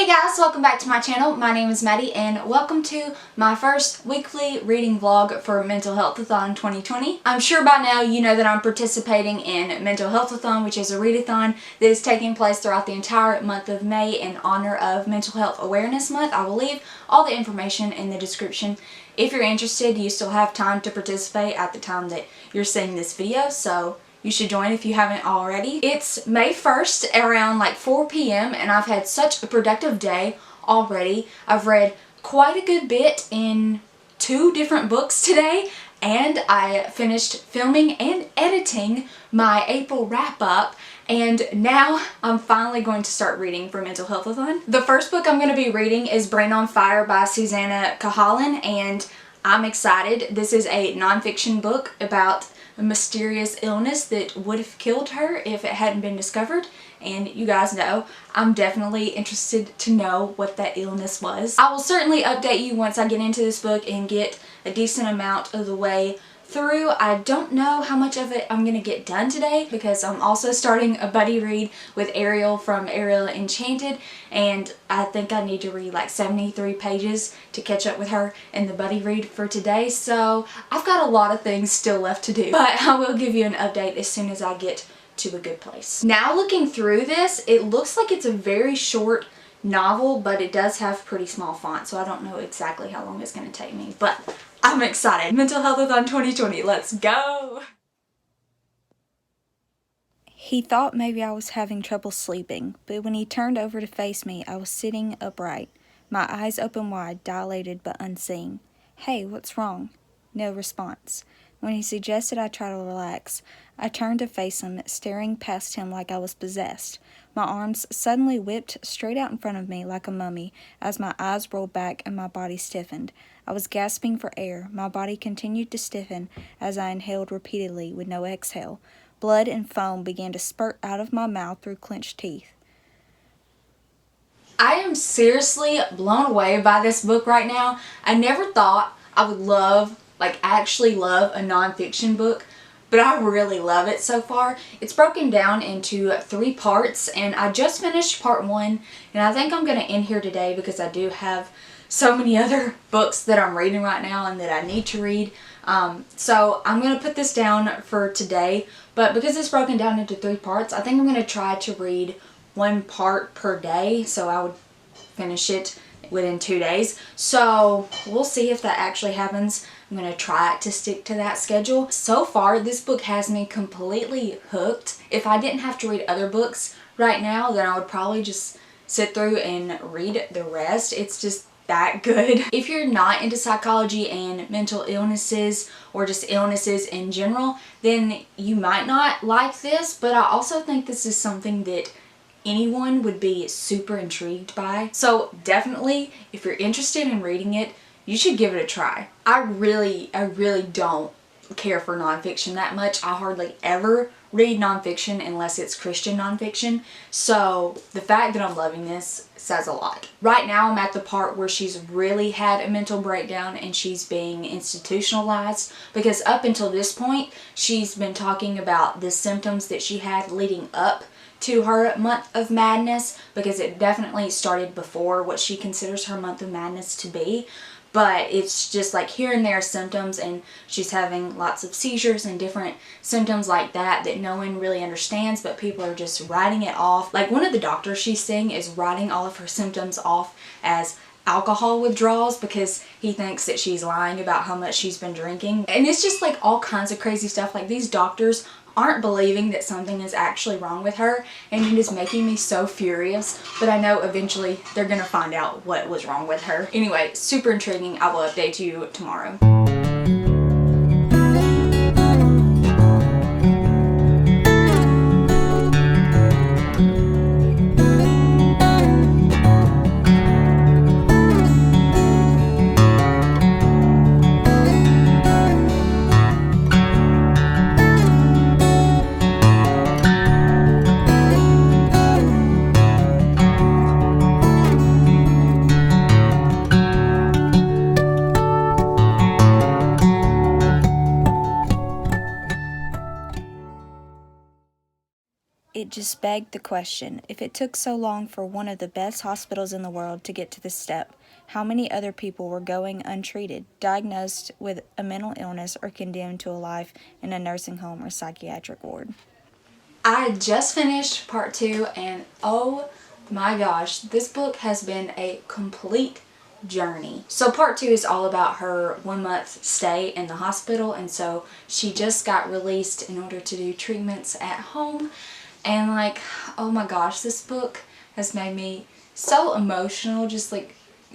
Hey guys, welcome back to my channel. My name is Maddie and welcome to my first weekly reading vlog for Mentalhealthathon 2020. I'm sure by now you know that I'm participating in Mentalhealthathon, which is a readathon that is taking place throughout the entire month of May in honor of Mental Health Awareness Month. I will leave all the information in the description. If you're interested, you still have time to participate at the time that you're seeing this video, so you should join if you haven't already. It's May 1st around like 4 p.m. and I've had such a productive day already. I've read quite a good bit in 2 different books today, and I finished filming and editing my April wrap-up, and now I'm finally going to start reading for Mentalhealthathon. The first book I'm going to be reading is Brain on Fire by Susanna Cahalan, and I'm excited. This is a nonfiction book about a mysterious illness that would have killed her if it hadn't been discovered, and you guys know I'm definitely interested to know what that illness was. I will certainly update you once I get into this book and get a decent amount of the way through. I don't know how much of it I'm going to get done today because I'm also starting a buddy read with Ariel from Ariel Enchanted, and I think I need to read like 73 pages to catch up with her in the buddy read for today, so I've got a lot of things still left to do, but I will give you an update as soon as I get to a good place. Now looking through this, it looks like it's a very short novel, but it does have pretty small font, so I don't know exactly how long it's going to take me, but I'm excited. Mentalhealthathon 2020, let's go! He thought maybe I was having trouble sleeping, but when he turned over to face me, I was sitting upright, my eyes open wide, dilated but unseeing. "Hey, what's wrong?" No response. When he suggested I try to relax, I turned to face him, staring past him like I was possessed. My arms suddenly whipped straight out in front of me like a mummy as my eyes rolled back and my body stiffened. I was gasping for air. My body continued to stiffen as I inhaled repeatedly with no exhale. Blood and foam began to spurt out of my mouth through clenched teeth. I am seriously blown away by this book right now. I never thought I would actually love a nonfiction book, but I really love it so far. It's broken down into 3 parts, and I just finished part 1, and I think I'm going to end here today because I do have so many other books that I'm reading right now and that I need to read. So I'm going to put this down for today, but because it's broken down into 3 parts, I think I'm going to try to read 1 part per day, so I would finish it within 2 days. So we'll see if that actually happens. I'm going to try to stick to that schedule. So far, this book has me completely hooked. If I didn't have to read other books right now, then I would probably just sit through and read the rest. It's just that good. If you're not into psychology and mental illnesses or just illnesses in general, then you might not like this, but I also think this is something that anyone would be super intrigued by. So definitely, if you're interested in reading it, you should give it a try. I really don't care for nonfiction that much. I hardly ever read nonfiction unless it's Christian nonfiction. So the fact that I'm loving this says a lot. Right now I'm at the part where she's really had a mental breakdown and she's being institutionalized, because up until this point she's been talking about the symptoms that she had leading up to her month of madness, because it definitely started before what she considers her month of madness to be. But it's just like here and there symptoms, and she's having lots of seizures and different symptoms like that no one really understands, but people are just writing it off. Like one of the doctors she's seeing is writing all of her symptoms off as alcohol withdrawals because he thinks that she's lying about how much she's been drinking. And it's just like all kinds of crazy stuff. Like these doctors aren't believing that something is actually wrong with her, and it is making me so furious, but I know eventually they're gonna find out what was wrong with her. Anyway, super intriguing. I will update you tomorrow. just begged the question, if it took so long for one of the best hospitals in the world to get to this step, how many other people were going untreated, diagnosed with a mental illness, or condemned to a life in a nursing home or psychiatric ward? I just finished part 2 and oh my gosh, this book has been a complete journey. So part 2 is all about her 1-month stay in the hospital, and so she just got released in order to do treatments at home. And like, oh my gosh, this book has made me so emotional, just like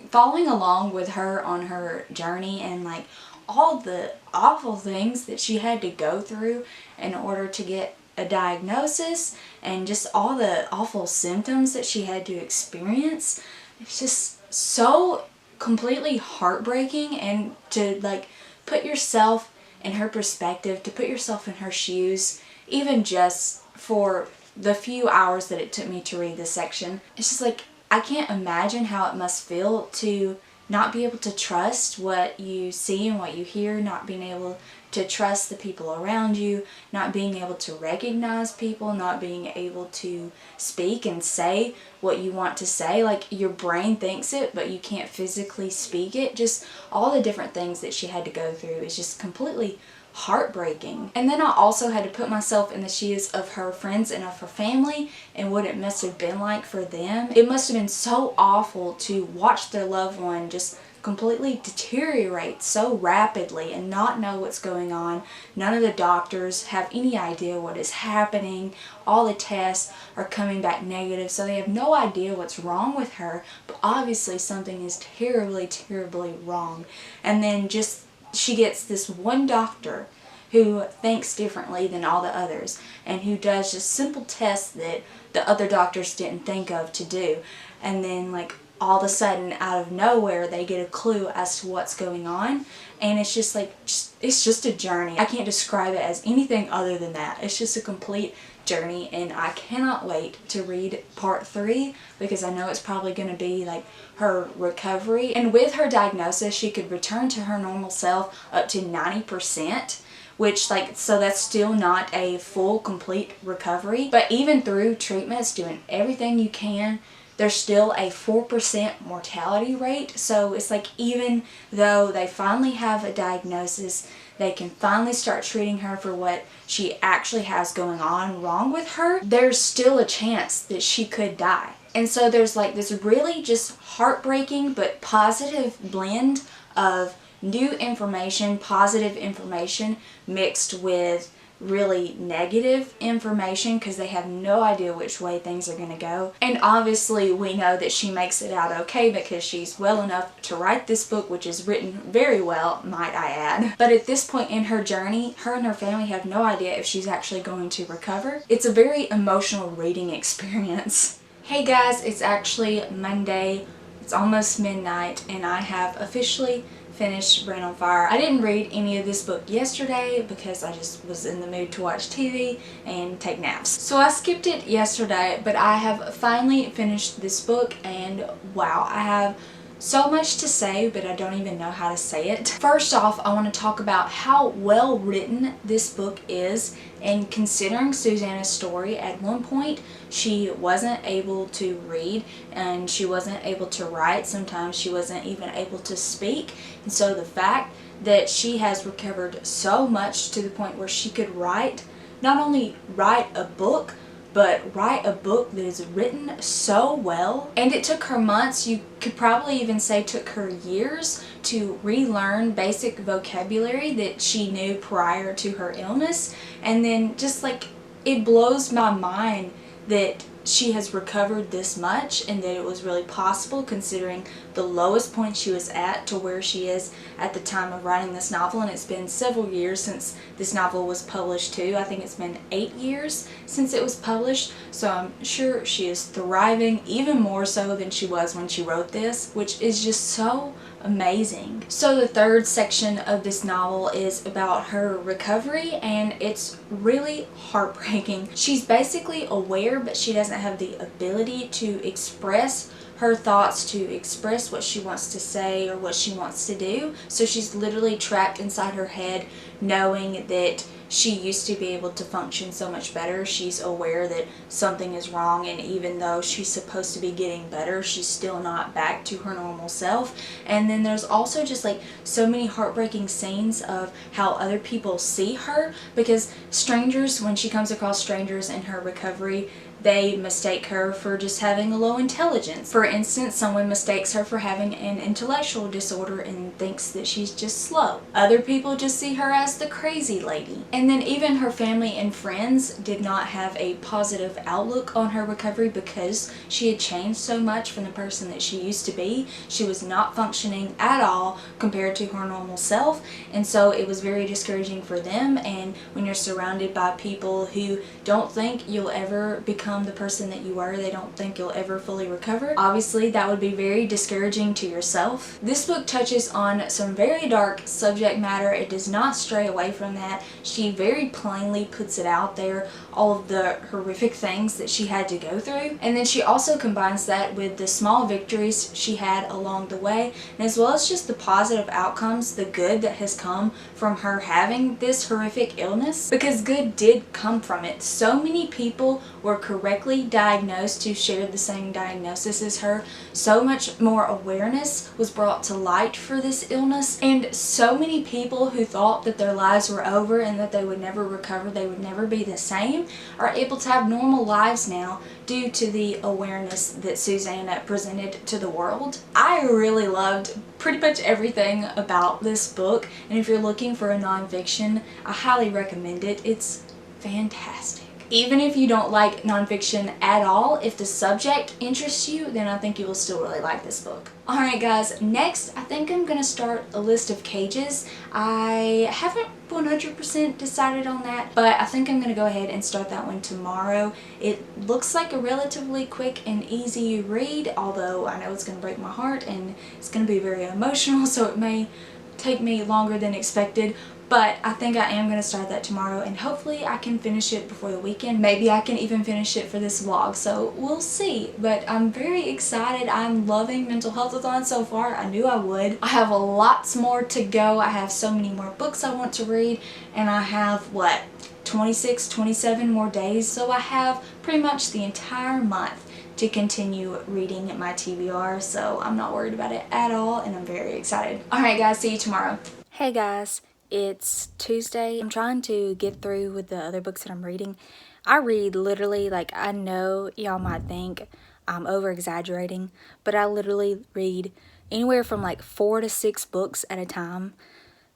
following along with her on her journey and like all the awful things that she had to go through in order to get a diagnosis, and just all the awful symptoms that she had to experience. It's just so completely heartbreaking, and to like put yourself in her perspective, to put yourself in her shoes, even just for the few hours that it took me to read this section. It's just like, I can't imagine how it must feel to not be able to trust what you see and what you hear, not being able to trust the people around you, not being able to recognize people, not being able to speak and say what you want to say. Like, your brain thinks it, but you can't physically speak it. Just all the different things that she had to go through is just completely heartbreaking. And then I also had to put myself in the shoes of her friends and of her family and what it must have been like for them. It must have been so awful to watch their loved one just completely deteriorate so rapidly and not know what's going on. None of the doctors have any idea what is happening. All the tests are coming back negative, so they have no idea what's wrong with her, but obviously something is terribly, terribly wrong. And then just she gets this one doctor who thinks differently than all the others and who does just simple tests that the other doctors didn't think of to do. And then like all of a sudden, out of nowhere, they get a clue as to what's going on. And it's just like, it's just a journey. I can't describe it as anything other than that. It's just a complete journey, and I cannot wait to read part 3 because I know it's probably going to be like her recovery. And with her diagnosis, she could return to her normal self up to 90%. Which, like, so that's still not a full, complete recovery. But even through treatments, doing everything you can, there's still a 4% mortality rate. So it's like, even though they finally have a diagnosis, they can finally start treating her for what she actually has going on wrong with her, there's still a chance that she could die. And so there's like this really just heartbreaking but positive blend of new information, positive information mixed with really negative information because they have no idea which way things are going to go. And obviously we know that she makes it out okay because she's well enough to write this book, which is written very well, might I add. But at this point in her journey, her and her family have no idea if she's actually going to recover. It's a very emotional reading experience. Hey guys, it's actually Monday. It's almost midnight and I have officially finished Brain on Fire. I didn't read any of this book yesterday because I just was in the mood to watch TV and take naps. So I skipped it yesterday, but I have finally finished this book and wow, I have so much to say, but I don't even know how to say it. First off, I want to talk about how well written this book is, and considering Susanna's story, at one point she wasn't able to read and she wasn't able to write. Sometimes she wasn't even able to speak. And so the fact that she has recovered so much to the point where she could write, not only write a book, but write a book that is written so well. And it took her months, you could probably even say took her years, to relearn basic vocabulary that she knew prior to her illness. And then just like, it blows my mind that she has recovered this much and that it was really possible considering the lowest point she was at to where she is at the time of writing this novel. And it's been several years since this novel was published too. I think it's been 8 years since it was published, so I'm sure she is thriving even more so than she was when she wrote this, which is just so amazing. So the third section of this novel is about her recovery, and it's really heartbreaking. She's basically aware, but she doesn't have the ability to express her thoughts, to express what she wants to say or what she wants to do. So she's literally trapped inside her head, knowing that she used to be able to function so much better. She's aware that something is wrong, and even though she's supposed to be getting better, she's still not back to her normal self. And then there's also just like so many heartbreaking scenes of how other people see her, because strangers, when she comes across strangers in her recovery, they mistake her for just having a low intelligence. For instance, someone mistakes her for having an intellectual disorder and thinks that she's just slow. Other people just see her as the crazy lady. And then even her family and friends did not have a positive outlook on her recovery because she had changed so much from the person that she used to be. She was not functioning at all compared to her normal self, and so it was very discouraging for them. And when you're surrounded by people who don't think you'll ever become the person that you were, they don't think you'll ever fully recover, obviously that would be very discouraging to yourself. This book touches on some very dark subject matter. It does not stray away from that. She very plainly puts it out there, all of the horrific things that she had to go through, and then she also combines that with the small victories she had along the way, and as well as just the positive outcomes, the good that has come from her having this horrific illness, because good did come from it. So many people were correctly diagnosed who shared the same diagnosis as her. So much more awareness was brought to light for this illness, and so many people who thought that their lives were over and that they would never recover, they would never be the same, are able to have normal lives now due to the awareness that Susanna presented to the world. I really loved pretty much everything about this book, and if you're looking for a nonfiction, I highly recommend it. It's fantastic. Even if you don't like nonfiction at all, if the subject interests you, then I think you will still really like this book. Alright guys, next I think I'm going to start a list of cages. I haven't 100% decided on that, but I think I'm going to go ahead and start that one tomorrow. It looks like a relatively quick and easy read, although I know it's going to break my heart and it's going to be very emotional, so it may take me longer than expected. But I think I am going to start that tomorrow, and hopefully I can finish it before the weekend. Maybe I can even finish it for this vlog, so we'll see. But I'm very excited. I'm loving Mentalhealthathon so far. I knew I would. I have lots more to go. I have so many more books I want to read, and I have, 26, 27 more days, so I have pretty much the entire month to continue reading my TBR, so I'm not worried about it at all, and I'm very excited. Alright guys, see you tomorrow. Hey guys, it's Tuesday. I'm trying to get through with the other books that I'm reading. I read literally, I know y'all might think I'm over exaggerating, but I literally read anywhere from 4 to 6 books at a time.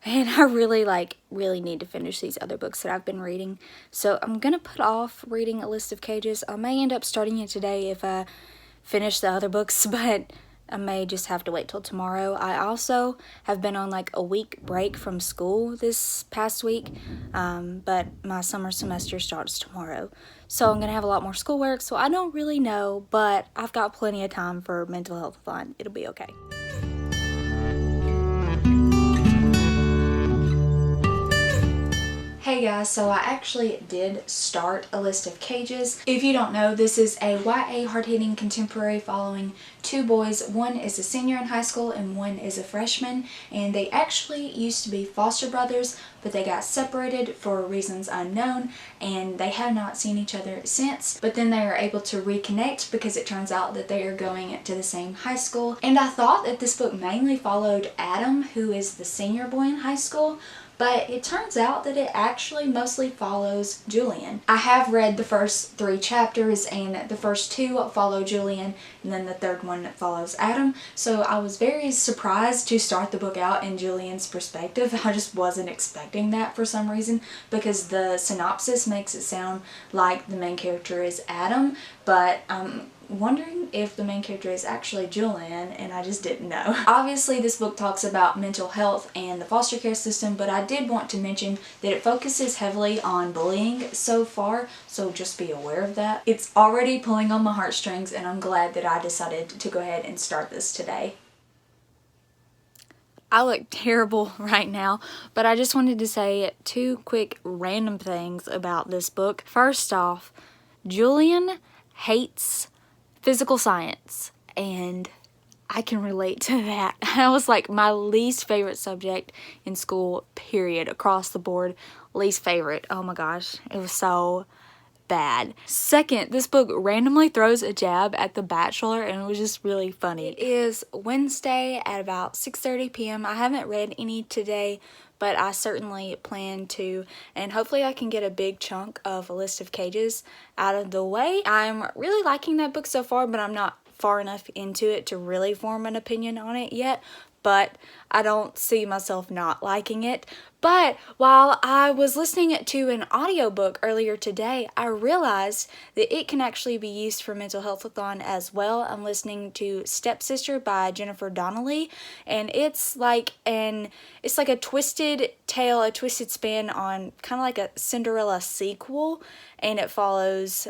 And I really need to finish these other books that I've been reading. So I'm going to put off reading A List of Cages. I may end up starting it today if I finish the other books, but I may just have to wait till tomorrow. I also have been on a week break from school this past week, but my summer semester starts tomorrow. So I'm going to have a lot more schoolwork, so I don't really know, but I've got plenty of time for Mentalhealthathon. It'll be okay. Hey guys, so I actually did start A List of Cages. If you don't know, this is a YA hard-hitting contemporary following 2 boys. One is a senior in high school and one is a freshman, and they actually used to be foster brothers, but they got separated for reasons unknown, and they have not seen each other since. But then they are able to reconnect because it turns out that they are going to the same high school. And I thought that this book mainly followed Adam, who is the senior boy in high school, but it turns out that it actually mostly follows Julian. I have read the first 3 chapters, and the first 2 follow Julian, and then the 3rd one follows Adam. So I was very surprised to start the book out in Julian's perspective. I just wasn't expecting that for some reason, because the synopsis makes it sound like the main character is Adam, but wondering if the main character is actually Julian, and I just didn't know. Obviously this book talks about mental health and the foster care system, but I did want to mention that it focuses heavily on bullying so far, so just be aware of that. It's already pulling on my heartstrings, and I'm glad that I decided to go ahead and start this today. I look terrible right now, but I just wanted to say 2 quick random things about this book. First off, Julian hates physical science, and I can relate to that. That was my least favorite subject in school, period, across the board. least favorite. Oh my gosh, it was so bad. Second, this book randomly throws a jab at The Bachelor, and it was just really funny. It is Wednesday at about 6:30 p.m. I haven't read any today, but I certainly plan to, and hopefully I can get a big chunk of A List of Cages out of the way. I'm really liking that book so far, but I'm not far enough into it to really form an opinion on it yet. But I don't see myself not liking it. But while I was listening to an audiobook earlier today, I realized that it can actually be used for Mental Healthathon as well. I'm listening to Stepsister by Jennifer Donnelly, and it's like a twisted tale, a twisted spin on kind of like a Cinderella sequel, and it follows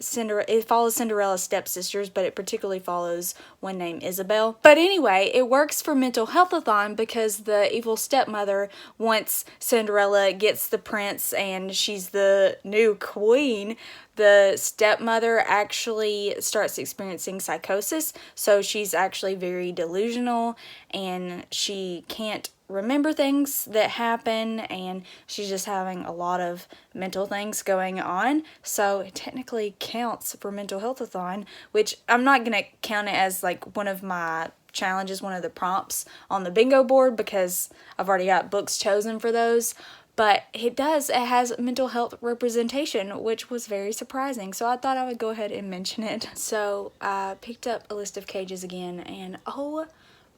Cinderella's stepsisters, but it particularly follows one named Isabel. But anyway, it works for Mental Healthathon because the evil stepmother, once Cinderella gets the prince and she's the new queen, the stepmother actually starts experiencing psychosis. So she's actually very delusional, and she can't remember things that happen, and she's just having a lot of mental things going on. So it technically counts for Mental Healthathon, which I'm not going to count it as like one of my challenges, one of the prompts on the bingo board, because I've already got books chosen for those. But it has mental health representation, which was very surprising. So I thought I would go ahead and mention it. So I picked up A List of Cages again, and oh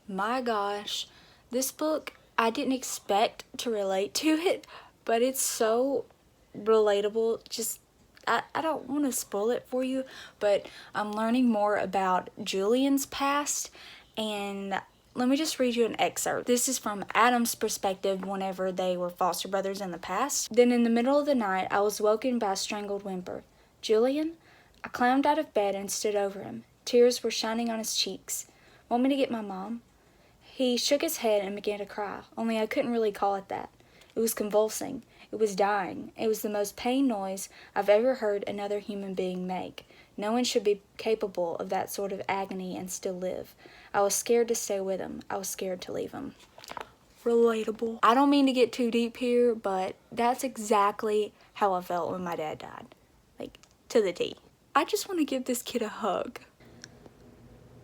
my gosh, this book, I didn't expect to relate to it, but it's so relatable. Just, I don't want to spoil it for you, but I'm learning more about Julian's past, and let me just read you an excerpt. This is from Adam's perspective whenever they were foster brothers in the past. Then in the middle of the night, I was woken by a strangled whimper. Julian? I climbed out of bed and stood over him. Tears were shining on his cheeks. Want me to get my mom? He shook his head and began to cry, only I couldn't really call it that. It was convulsing. It was dying. It was the most pain noise I've ever heard another human being make. No one should be capable of that sort of agony and still live. I was scared to stay with him. I was scared to leave him. Relatable. I don't mean to get too deep here, but that's exactly how I felt when my dad died. Like, to the T. I just want to give this kid a hug.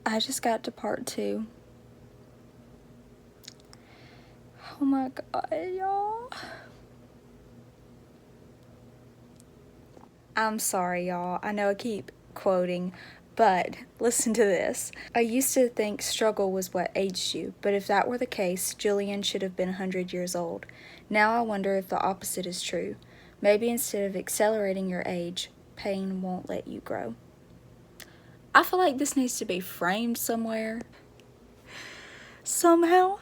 I just got to part 2. Oh my god, y'all. I'm sorry, y'all. I know I keep quoting, but listen to this. I used to think struggle was what aged you, but if that were the case, Julian should have been 100 years old. Now I wonder if the opposite is true. Maybe instead of accelerating your age, pain won't let you grow. I feel like this needs to be framed somewhere. Somehow,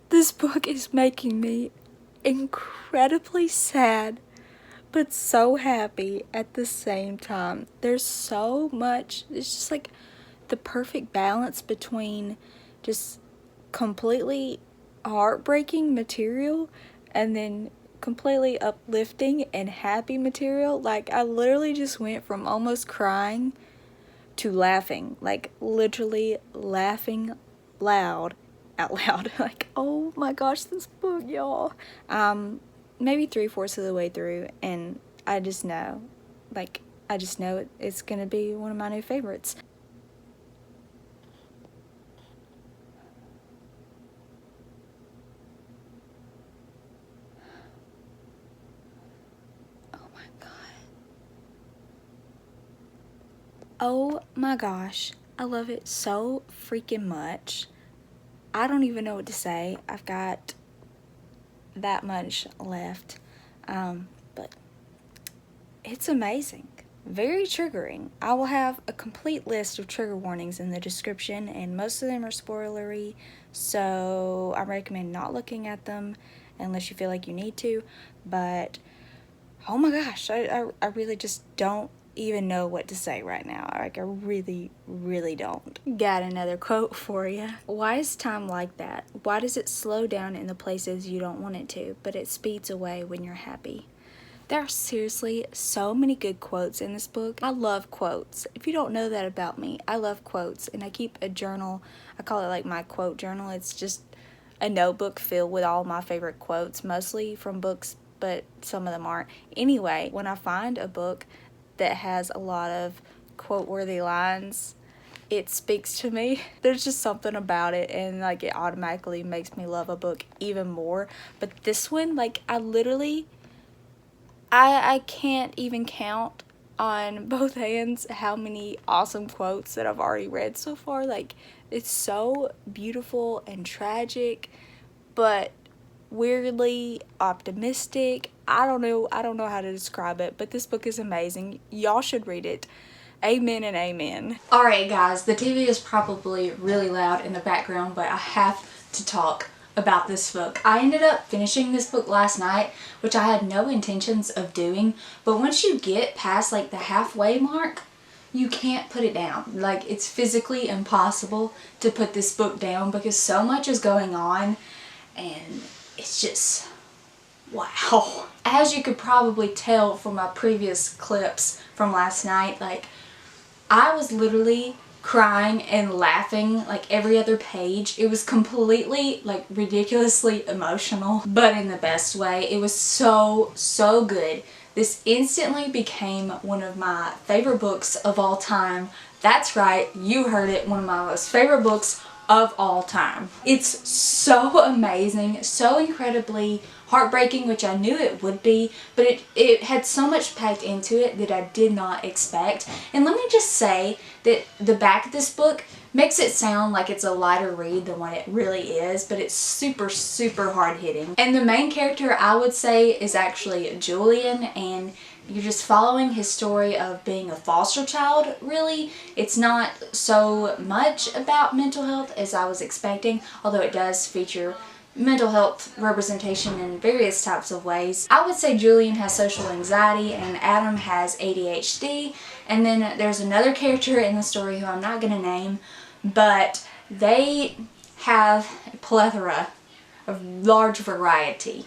this book is making me incredibly sad, but so happy at the same time. There's so much, it's just like the perfect balance between just completely heartbreaking material and then completely uplifting and happy material. Like, I literally just went from almost crying to laughing, like literally laughing out loud. Like, oh my gosh, this book, y'all. Maybe 3/4 of the way through, and I just know it's gonna be one of my new favorites. Oh my gosh, I love it so freaking much. I don't even know what to say. I've got that much left, but it's amazing. Very triggering. I will have a complete list of trigger warnings in the description, and most of them are spoilery, so I recommend not looking at them unless you feel like you need to. But oh my gosh, I really just don't even know what to say right now. Like, I really, really don't. Got another quote for you. Why is time like that? Why does it slow down in the places you don't want it to, but it speeds away when you're happy? There are seriously so many good quotes in this book. I love quotes. If you don't know that about me, I love quotes, and I keep a journal. I call it like my quote journal. It's just a notebook filled with all my favorite quotes, mostly from books but some of them aren't. Anyway, when I find a book that has a lot of quote-worthy lines, it speaks to me. There's just something about it, and like it automatically makes me love a book even more. But this one, like I can't even count on both hands how many awesome quotes that I've already read so far. Like, it's so beautiful and tragic, but weirdly optimistic. I don't know how to describe it, but this book is amazing. Y'all should read it. Amen and amen. Alright guys, the TV is probably really loud in the background, but I have to talk about this book. I ended up finishing this book last night, which I had no intentions of doing, but once you get past like the halfway mark, you can't put it down. Like, it's physically impossible to put this book down because so much is going on, and it's just wow. As you could probably tell from my previous clips from last night, like, I was literally crying and laughing like every other page. It was completely like ridiculously emotional, but in the best way. It was so good. This instantly became one of my favorite books of all time. That's right, you heard it, one of my most favorite books of all time. It's so amazing, so incredibly heartbreaking, which I knew it would be, but it had so much packed into it that I did not expect. And let me just say that the back of this book makes it sound like it's a lighter read than what it really is, but it's super hard hitting. And the main character, I would say, is actually Julian, and you're just following his story of being a foster child, really. It's not so much about mental health as I was expecting, although it does feature mental health representation in various types of ways. I would say Julian has social anxiety and Adam has ADHD, and then there's another character in the story who I'm not going to name, but they have a plethora of large variety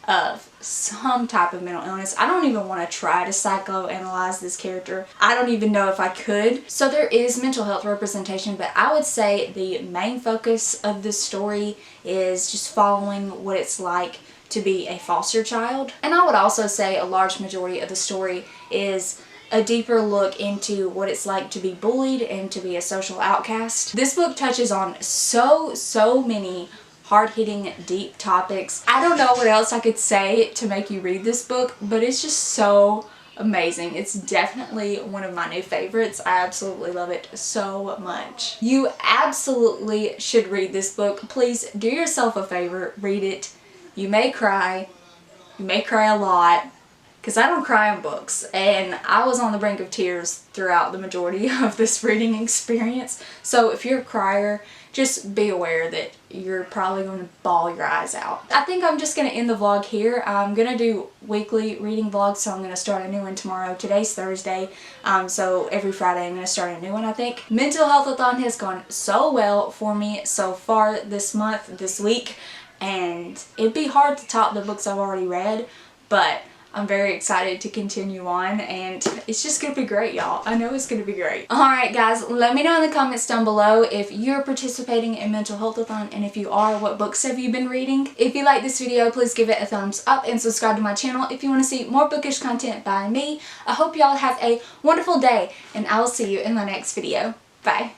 of some type of mental illness. I don't even want to try to psychoanalyze this character. I don't even know if I could. So there is mental health representation, but I would say the main focus of this story is just following what it's like to be a foster child. And I would also say a large majority of the story is a deeper look into what it's like to be bullied and to be a social outcast. This book touches on so many hard-hitting, deep topics. I don't know what else I could say to make you read this book, but it's just so amazing. It's definitely one of my new favorites. I absolutely love it so much. You absolutely should read this book. Please do yourself a favor, read it. You may cry. You may cry a lot, because I don't cry in books, and I was on the brink of tears throughout the majority of this reading experience. So if you're a crier, just be aware that you're probably going to bawl your eyes out. I think I'm just going to end the vlog here. I'm going to do weekly reading vlogs, so I'm going to start a new one tomorrow. Today's Thursday, so every Friday I'm going to start a new one, I think. Mentalhealthathon has gone so well for me so far this month, this week, and it'd be hard to top the books I've already read, but I'm very excited to continue on, and it's just going to be great, y'all. I know it's going to be great. Alright guys, let me know in the comments down below if you're participating in Mentalhealthathon, and if you are, what books have you been reading? If you like this video, please give it a thumbs up and subscribe to my channel if you want to see more bookish content by me. I hope y'all have a wonderful day, and I will see you in the next video. Bye.